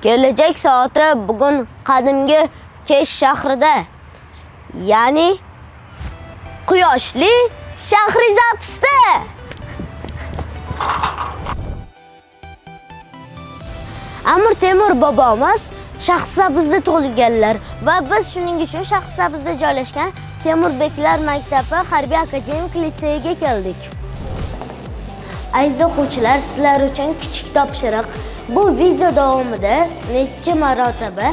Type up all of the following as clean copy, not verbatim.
Kelajak soati bugun qadimgi Kesh shahrida, ya'ni Quyoshli Shahrizabsda. Amir Temur bobomiz Shahrisabzda tug'ilganlar va biz shuning uchun Shahrisabzda joylashgan Temurbeklar maktabi harbiy akademik litseyiga keldik. Aziz o'quvchilar, sizlar uchun kichik topshiriq. Bu video davomida necha marotaba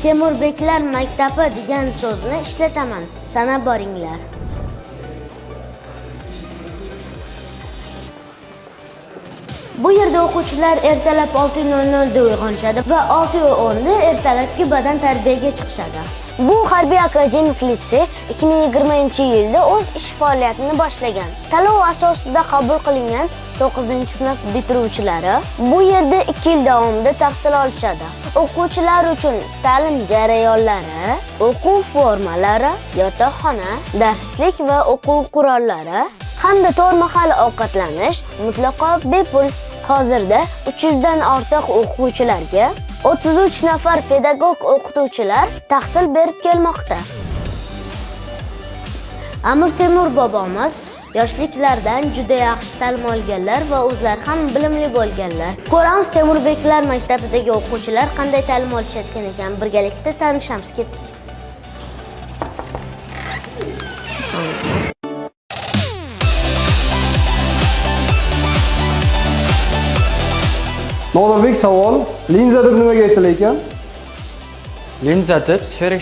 Temurbeklar maktabi degan so'zni ishlataman. Sanab boringlar. Bu yerda o'quvchilar ertalab 6:00 da uyg'onishadi va 6:10 da ertalabki badan tarbiyaga chiqishadi. Bu harbiy akademik litsey 2020-yilda o'z ish faoliyatini boshlagan. Tanlov asosida qabul qilingan 9-sinf bitiruvchilari bu yerda 2 yil davomida tahsil olishadi. O'quvchilar uchun ta'lim jarayonlari, o'quv formalari, yotoqxona, darslik va o'quv qurollari hamda to'rt mahal ovqatlanish mutlaqo bepul. Hozirda 300 dan ortiq o'quvchilarga 33 nafar pedagog o'qituvchilar tahsil berib kelmoqda. Amir Temur bobomiz yoshliklardan juda yaxshi ta'lim olganlar va o'zlari ham bilimli bo'lganlar. Ko'ramiz Temurbeklar maktabidagi o'quvchilar qanday ta'lim olishayotgan ekan. Birgalikda tanishamiz. Nodirbek savol, linza deb nimaga aytilar ekan? Linza deb sferik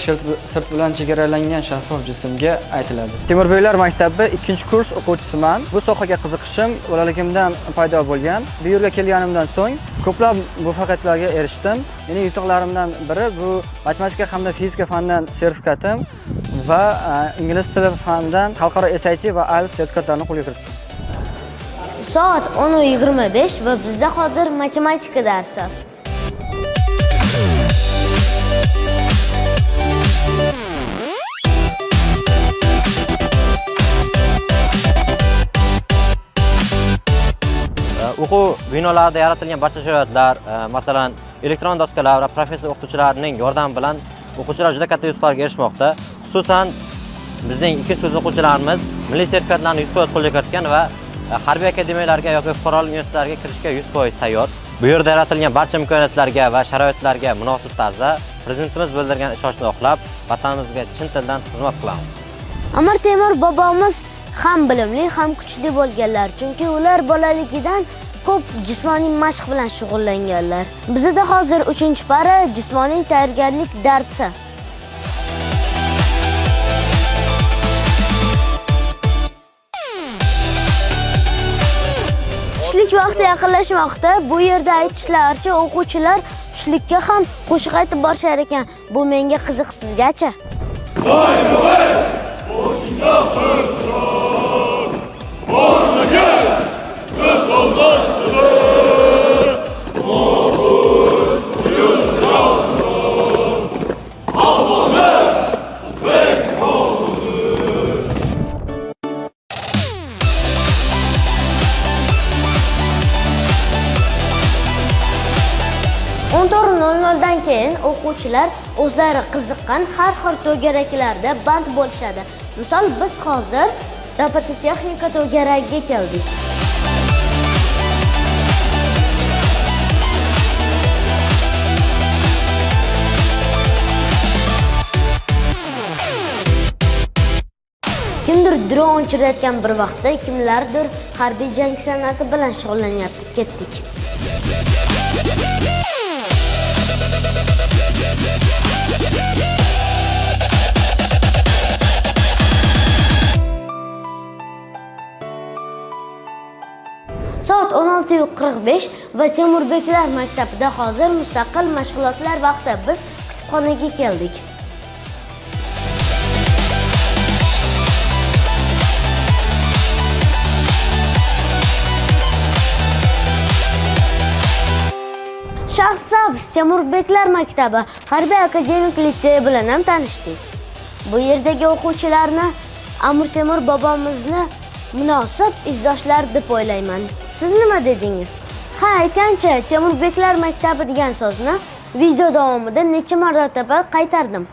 sirt bilan chegaralangan shaffof jismga aytiladi. Temurbeklar maktabi 2-kurs o'quvchisiman. Bu sohaga qiziqishim bolaligimdan paydo bo'lgan. Bu yerga kelganimdan so'ng ko'plab muvaffaqiyatlarga erishdim. Mening yutuqlarimdan biri bu matematika hamda fizika fanidan sertifikatim va ingliz tili fanidan xalqaro SAT va IELTS sertifikatlarini qo'lga kiritdim. Soat 10:25 va bizda hozir matematika darsi. O'quv binolarida yaratilgan barcha sharoitlar, masalan, elektron doskalar va professor o'qituvchilarining yordami bilan o'quvchilar juda katta yutuqlarga erishmoqda. Xususan, bizning 2-kurs o'quvchilarimiz milliy sertifikatlarni 100% qo'lga kiritgan va harbiy akademiyalarga yoki fuqarolik universitetlariga kirishga 100% tayyor. Bu yerda yaratilgan barcha imkoniyatlarga va sharoitlarga munosib tarzda prezidentimiz bildirgan ishonchni oqlab, vatanimizga chin tildan xizmat qilamiz. Amir Temur bobomiz ham bilimli, ham kuchli bo'lganlar, chunki ular bolaligidan ko'p jismoniy mashq bilan shug'ullanganlar. Bizda hozir 3-para jismoniy tayyorgarlik darsi. Tushlik vaqti yaqinlashmoqda. Bu yerda aytishlaricha o'quvchilar tushlikka ham qo'shiq aytib borishar ekan. Bu menga qiziq, sizgacha? dan keyin o'quvchilar o'zlari qiziqqan har xil to'garaklarda band bo'lishadi. Misol biz hozir robototexnika to'garagiga keldik. Kimdir dron uchirayotgan bir vaqtda, kimlardir harbiy jang san'ati bilan shug'ullanyapti. Ketdik. Soat 16:45 va Temurbeklar maktabida hozir mustaqil mashg'ulotlar vaqti. Biz kutubxonaga keldik. Shahrisabz Temurbeklar maktabi harbiy akademik litseyi bilan ham tanishdik. Bu yerdagi o'quvchilarni Amir Temur bobomizni munosib izdoshlar deb o'ylayman. Siz nima dedingiz? Ha, aytgancha Temurbeklar maktabi degan so'zni Video davomida necha marotaba qaytardim.